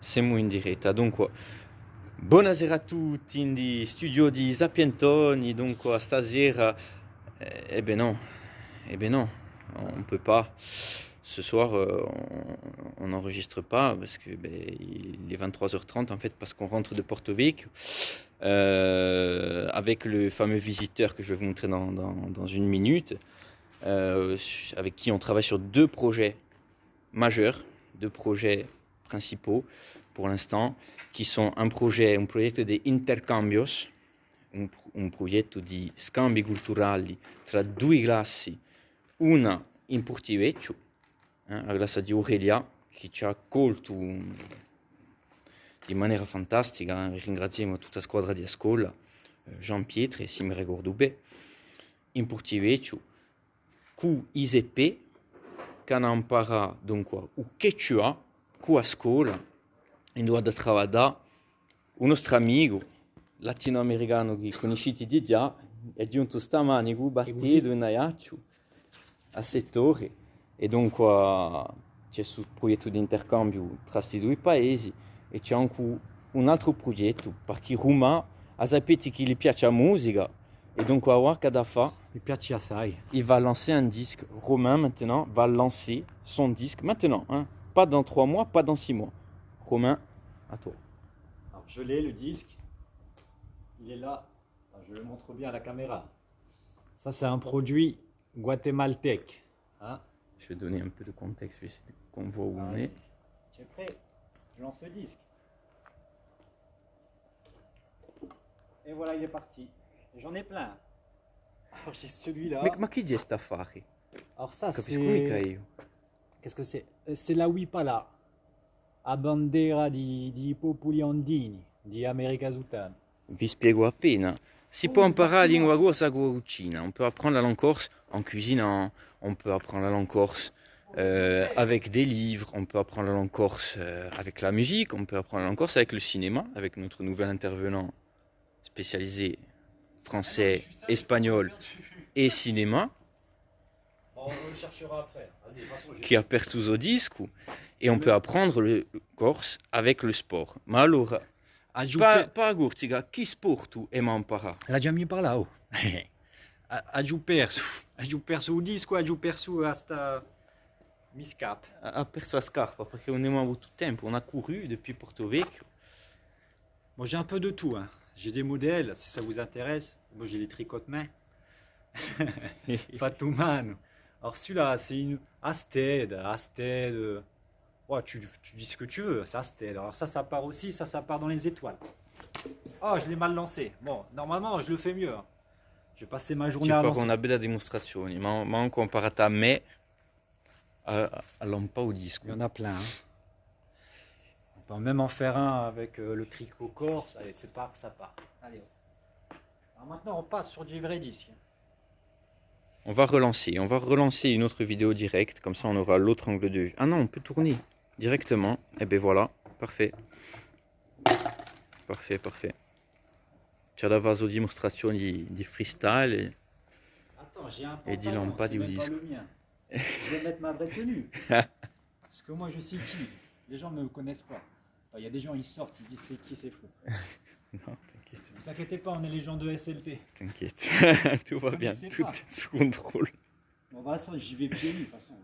Siamo in diretta, dunque, buonasera a tutti in di studio di Sapientoni, dunque stasera, non, non, on peut pas, ce soir on n'enregistre pas parce que il est 23h30 en fait parce qu'on rentre de Porto Vecchio avec le fameux visiteur que je vais vous montrer dans une minute, avec qui on travaille sur deux projets majeurs, deux projets principaux pour l'instant, qui sont un progetto di intercambios, un progetto di scambi culturali tra due classi, una in Portivecchio, la classe di Aurelia, che ci ha accolto di maniera fantastica, ringraziamo tutta la squadra di scuola, Jean Pietri e Simre Gordube, in Portivecchio, cu ISP, che hanno imparato dunque il quechua, cu a scuola, in dove da travada un nostro amico latinoamericano che conoscete di già è giunto stamani con battido in Ajaccio a settore e dunque c'è un progetto di intercambio tra questi due paesi e c'è anche un altro progetto perché Roma ha sapete che gli piace la musica et donc ora cada fa il va lancer un disque. Romain maintenant va lancer son disque maintenant, hein? Pas dans 3 mois, pas dans 6 mois. Romain, à toi. Alors, je l'ai, le disque. Il est là. Alors, je le montre bien à la caméra. Ça, c'est un produit guatémaltèque. Hein? Je vais donner un peu de contexte, qu'on voit où on est. Tu es prêt? Je lance le disque. Et voilà, il est parti. Et j'en ai plein. Alors, j'ai celui-là. Ma chi è sta affare? Alors, ça, Capisco mica c'est... io. Qu'est-ce que c'est? C'est la Wipala. A bandera di popoli andini, di America Zutana. Vi spiego appena. Si può imparare la lingua corsa con la cucina. On peut apprendre la langue corse en cuisinant. On peut apprendre la langue corse avec des livres. On peut apprendre la langue corse avec la musique. On peut apprendre la langue corse avec le cinéma, avec notre nouvel intervenant spécialisé français, espagnol et cinéma. Bon, on le cherchera après. Vas-y, de toute façon, Qui a perso disco. Et on peut apprendre le corse avec le sport. Ma allora, pas Gurtiga, chi sport tu e impara? L'ha già mi parlato. Ha giù perso il disco, ha giù perso hasta mi scappa. Ha perso la scarpa perché non abbiamo avuto tempo, on a couru depuis Porto Vecchio. Moi j'ai un peu de tout. Hein. J'ai des modèles, si ça vous intéresse. Moi j'ai les tricots-mains. Fatumano. Alors celui-là, c'est une Asted. Ouais, tu dis ce que tu veux, c'est Asted. Alors ça part aussi, ça part dans les étoiles. Oh, je l'ai mal lancé. Bon, normalement, je le fais mieux. Hein. Je vais passer ma journée à lancer. Ci farò una bella dimostrazione, ma ho imparato a me a lampa au disco. Il y en a plein. Hein. On peut même en faire un avec le tricot corse. Allez, c'est pas ça part. Allez. Alors maintenant, on passe sur du vrai disque. On va relancer une autre vidéo directe, comme ça on aura l'autre angle de vue. Ah non, on peut tourner directement. Et ben voilà, parfait. Parfait. C'è da vaso dimostrazioni di freestyle Attends, j'ai un et di pantalon, lampa c'est di même pas disco. le mien. Je vais mettre ma vraie tenue. Parce que moi, je sais qui. Les gens ne me connaissent pas. Il y a des gens, ils sortent, ils disent c'est qui, c'est fou. Non, t'inquiète. Ne vous inquiétez pas, on est les gens de SLT. T'inquiète, tout va bien, connaissez tout pas. est sous contrôle. Bon, bah ça, j'y vais pieds nus, de toute façon.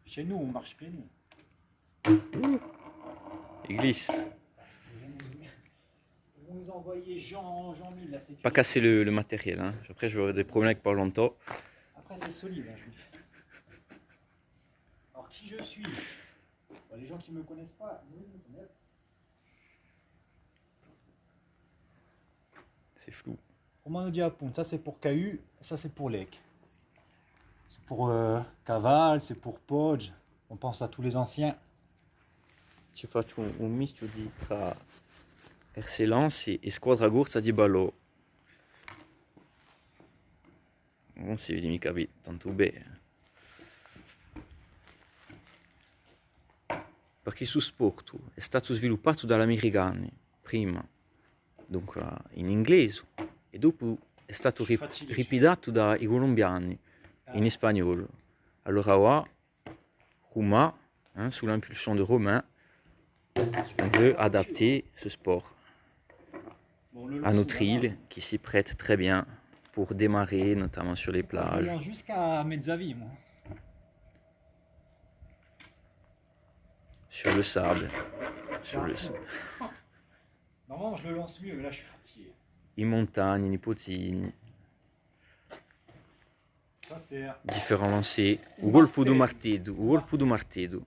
Chez nous, on marche pieds nus. Il glisse. Ils vont nous envoyer Jean Mille, la sécurité. Pas casser le matériel, hein. Après je vais avoir des problèmes avec pas longtemps. Après, c'est solide, hein, je vous dis. Alors, qui je suis? Bon, les gens qui ne me connaissent pas, C'est flou. Romano di Appunto, ça c'est pour KU, ça c'est pour Lec. C'est pour Caval, c'est pour Podge. On pense à tous les anciens. Ci faccio un misto tra RC Lens e Squadra Corsa di Balò. Non si vede mica bene, tanto bene. Perché su sport è stato sviluppato dagli americani prima, dunque in inglese, e dopo è stato ripidato dai colombiani in spagnolo. Allora, Roma, sous l'impulsion de Romain, On veut adapter ce sport Bon, le à lance, notre île qui s'y prête très bien pour démarrer, notamment sur les Je plages. lance jusqu'à Mezzavi, moi. Sur le sable. Sur le... Normalement, je le lance mieux, mais là, je suis fatigué. in montagna, in Pozzini, Ça, c'est... différents lancers. O golpe do martedo, o golpe do martedo.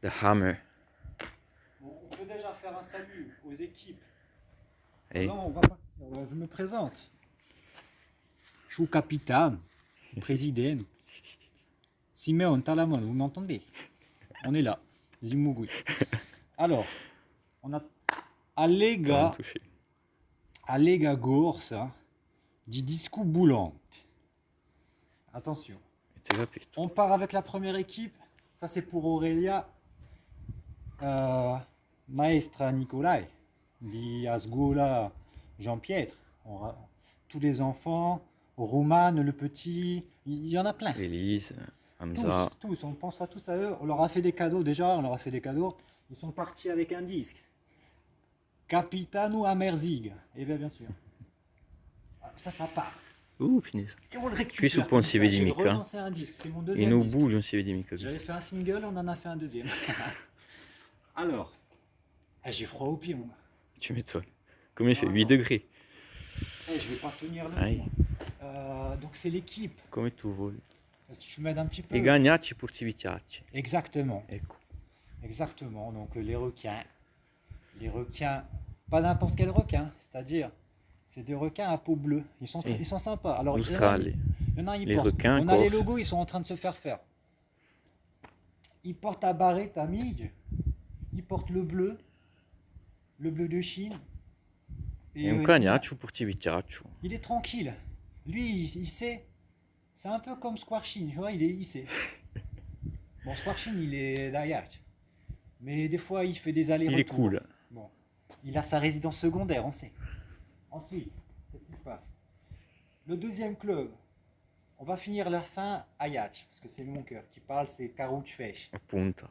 The hammer. Bon, on peut déjà faire un salut aux équipes. Et Non, on va partir. Je me présente. Je suis capitaine, président. Simeon Talamon, vous m'entendez? On est là. Zimugui. Alors, on a Allega, Allega Gorsa di Disco Boulante. Attention. On part avec la première équipe. Ça, c'est pour Aurelia. Maestra Nicolai, di Asgola Jean-Pierre, tous les enfants, Romane le petit, il y en a plein. Élise, Hamza. Tous, on pense à tous à eux. On leur a fait des cadeaux déjà, on leur a fait des cadeaux. Ils sont partis avec un disque. Capitano Amerzig. Et bien sûr. Ça part. Punaise. Et on le récupère. Qui su può si vedi mica? Relancé un disque, c'est mon deuxième In disque. Ubu non si vedi mica. J'avais fait un single, on en a fait un deuxième. Alors, j'ai froid aux pieds, moi. Tu m'étonnes. Combien il fait 8 degrés. Je vais pas tenir le Aïe. donc c'est l'équipe. Come tu vuoi. Tu m'aides un petit peu. E gagnacci portivicacci. Exactement. Ecco. Exactement. Donc les requins. Les requins, pas n'importe quel requin, c'est-à-dire, c'est des requins à peau bleue. Ils sont sympas. Alors, Australie. il y en a, Les requins, on a les logos, ils sont en train de se faire faire. Ils portent à barrette à Midge. Ils portent le bleu de Chine. Et un cagnaccio portivicaccio. Il est tranquille. Lui, il sait. C'est un peu comme Squarchin, tu vois, il sait. Bon, Squarchin, il est derrière. Mais des fois, il fait des allers-retours. Il est cool. Bon. Il a sa résidence secondaire, on sait. Ensuite, qu'est-ce qui se passe? Le deuxième club, on va finir la fin à Yach, parce que c'est mon cœur qui parle, c'est Carouch Fesh. Appunto.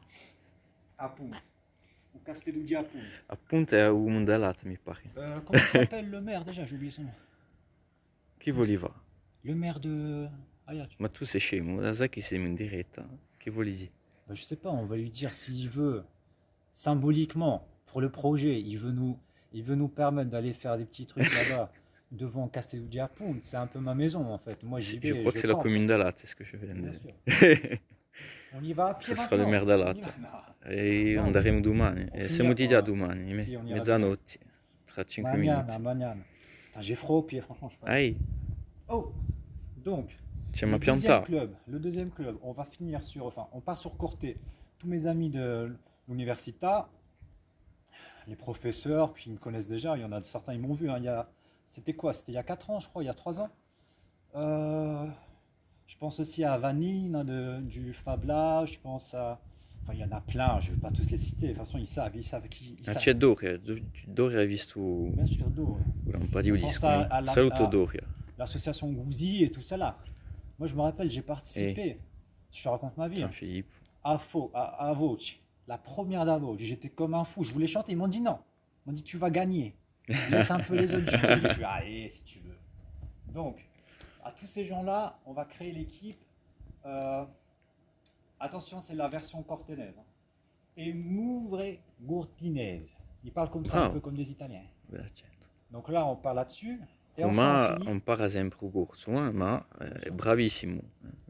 Apun. Ou Castello di Apun. Appunto è un mondalat, mi pare. Comment s'appelle le maire déjà? J'ai oublié son nom. Chi voleva? Le maire de Ayach. Ma tu sei scemo, la sai che sei in diretta? Che vuoi dire? Je sais pas, on va lui dire s'il veut, symboliquement, pour le projet, il veut nous permettre d'aller faire des petits trucs là-bas, devant Castello di Apun. C'est un peu ma maison en fait. Moi j'y vais. Je crois que c'est la commune d'Alat, c'est ce que je viens de dire. On y va à pied. Ce sera le maire d'Alat. E andremo domani. Siamo di già domani, mezzanotte, tra 5 minutes. Magnana. J'ai froid aux pieds, franchement. Je peux pas. Aïe. Oh, donc, le deuxième club, on va finir sur, enfin, on part sur Corté. Tous mes amis de l'université, les professeurs, puis ils me connaissent déjà, il y en a certains, ils m'ont vu. Hein, c'était quoi? C'était il y a 4 ans, je crois, il y a 3 ans. Je pense aussi à Vanine du Fab Lab, je pense à... Enfin, il y en a plein, je ne vais pas tous les citer, de toute façon, ils savent qui... C'è Doria, Doria hai visto... Bien sûr, Doria. Un po' di disco. Saluto Doria. L'association Gouzi et tout ça là. Moi, je me rappelle, j'ai participé, je te raconte ma vie, Jean-Philippe. à Voce, la première d'Avoce. J'étais comme un fou, je voulais chanter, ils m'ont dit non. Ils m'ont dit tu vas gagner. Laisse un peu les autres. Je suis allez, si tu veux. Donc, à tous ces gens-là, on va créer l'équipe. Attention, c'est la version cortenaise. Et Mouvre Gourtinaise. Ils parlent comme ça, un peu comme des Italiens. Donc là, on parle là-dessus. Ma un par esempio corso, ma è bravissimo.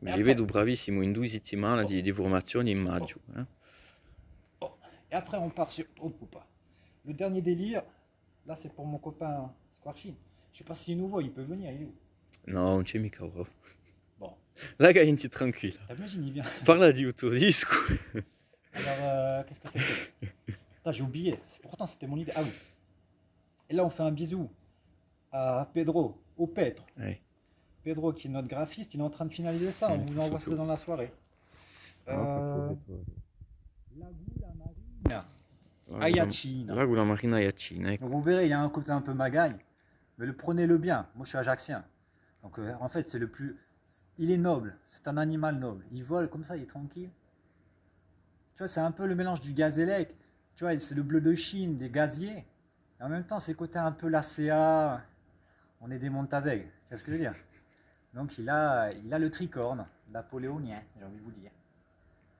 Li vedo bravissimo in 2 settimane di formazione in maggio. Oh. Et après, on part sur... Oh, pas. Le dernier délire, là, c'est pour mon copain Squarchin. Je sais pas s'il est nouveau, il peut venir, il est où? No, non c'è mica ora. Bon. La gente tranquilla. T'imagines, il vient. Parla di autodisco. Alors, qu'est-ce que c'est? Putain, j'ai oublié. Pourtant, c'était mon idée. Ah oui. Et là, on fait un bisou à Pedro, au Petro. Ouais. Pedro, qui est notre graphiste, il est en train de finaliser ça. On vous envoie ça dans la soirée. Laguna Marina. Ayacina. Laguna Marina Ayacina. Donc vous verrez, il y a un côté un peu magaille, mais prenez-le bien. Moi, je suis ajaxien. Donc en fait, c'est le plus... Il est noble, c'est un animal noble. Il vole comme ça, il est tranquille. Tu vois, c'est un peu le mélange du gazélec tu vois, c'est le bleu de Chine, des gaziers. Et en même temps, c'est côté un peu l'ACA. On est des Montazeg. Tu vois ce que je veux dire? Donc, il a le tricorne napoléonien, j'ai envie de vous dire.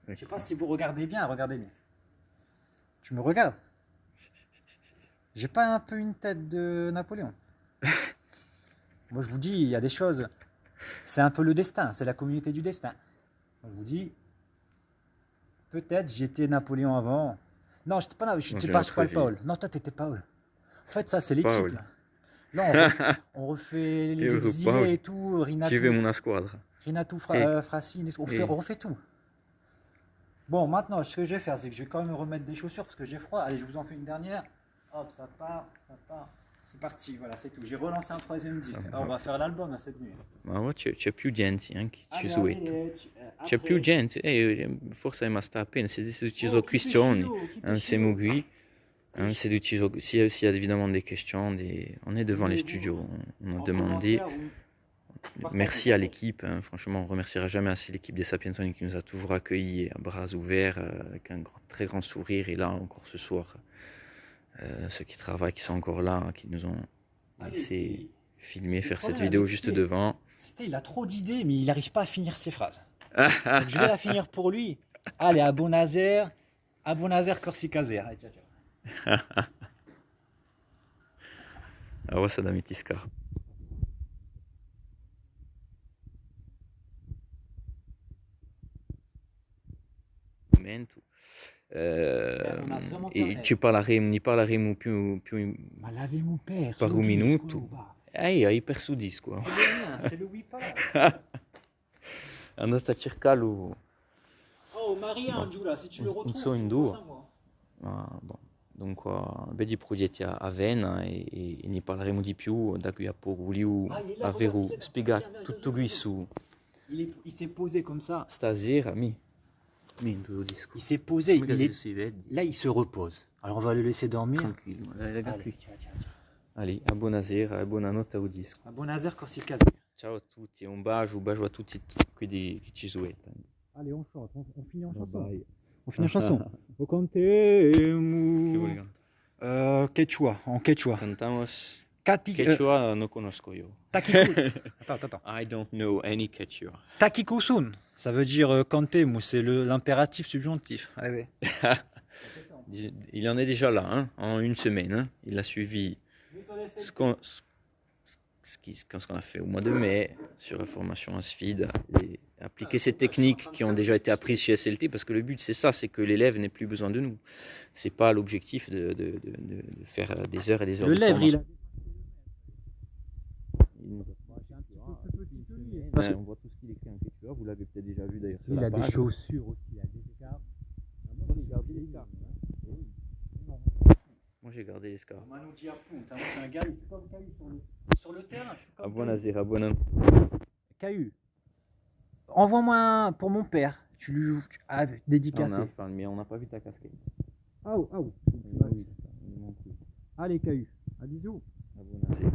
Je ne sais pas si vous regardez bien, regardez bien. Tu me regardes? J'ai pas un peu une tête de Napoléon? Moi, je vous dis, il y a des choses. C'est un peu le destin, c'est la communauté du destin. Moi, je vous dis, peut-être j'étais Napoléon avant. Non, je n'étais pas Paul. Non, toi, tu étais Paul. En fait, ça, c'est l'équipe. Là, on refait les exilés et tout. Rinatou, Francine, on refait tout. Bon, maintenant, ce que je vais faire, c'est que je vais quand même remettre des chaussures parce que j'ai froid. Allez, je vous en fais une dernière. Hop, ça part, ça part. C'est parti, voilà, c'est tout. J'ai relancé un troisième disque. Alors, on va faire l'album cette nuit. Ma c'è più gente anche ci suete. C'è più gente, forse è rimasta appena, si è deciso questioni, siamo qui, si è deciso, s'il y a évidemment des questions, on est devant les studios, on a demandé. Merci à l'équipe, hein. Franchement, on ne remerciera jamais assez l'équipe des Sapientoni qui nous a toujours accueillis à bras ouverts, avec un très grand sourire. Et là, encore ce soir, ceux qui travaillent, qui sont encore là, qui nous ont laissé filmer, faire cette vidéo juste devant. Il a trop d'idées, mais il n'arrive pas à finir ses phrases. Donc, je vais la finir pour lui. Allez, à Bonazer Corsicazer. Allez, ciao, ciao. Ah ouais, ça da mitiscar. E ci parleremo più Ma l'avevo perso per un minuto. Hai perso il disco. C'est le Wipa. Andate a cercarlo. Oh, Maria, Giulia, se tu le retrouves, so in due. Bon. Dunque, vedi progetti a Vena e ne parleremo di più da qui a poco. Volevo averlo spiegato tutto questo. Il s'est posé comme ça. Stasera, il s'est posé, là il se repose. Alors on va le laisser dormir. Tranquille. Allez, a buonasera e buonanotte au disco. A buonasera Corsicazer. Ciao a tutti, un bacio a tutti quelli che ci souhaitent. Allez, on chante, on finit en chanson. On finit en chanson. O contemu. Quechua, en quechua. Cantamos. Quechua no conozco yo. Attends. I don't know any quechua. Takikusun, ça veut dire contemu, c'est l'impératif subjonctif. Allez. Il en est déjà là, hein, en une semaine. Hein. Il a suivi ce qu'on a fait au mois de mai sur la formation à SFID et appliquer ces techniques qui ont déjà été apprises chez SLT, parce que le but c'est ça, c'est que l'élève n'ait plus besoin de nous. C'est pas l'objectif de faire des heures et des heures de formation. On voit tout ce qu'il écrit en quechua, vous l'avez peut-être déjà vu d'ailleurs sur la page. Il a des chaussures aussi, il a des écarts. Moi j'ai gardé les scars. Manu Diafou, c'est un gars, il fait comme Cahu sur le terrain. À buonasera, buonanotte. Cahu, envoie-moi pour mon père. Tu lui dédicacé. Mais on n'a pas vu ta casquette. Ah oui. Allez Cahu, a bisous. A buonasera.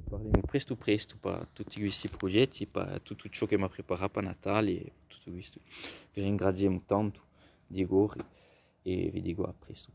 Parliamo presto per tutti questi progetti, per tutto ciò che mi ha preparato a Natale e tutto questo. Vi ringraziamo tanto di cuore e vi dico a presto.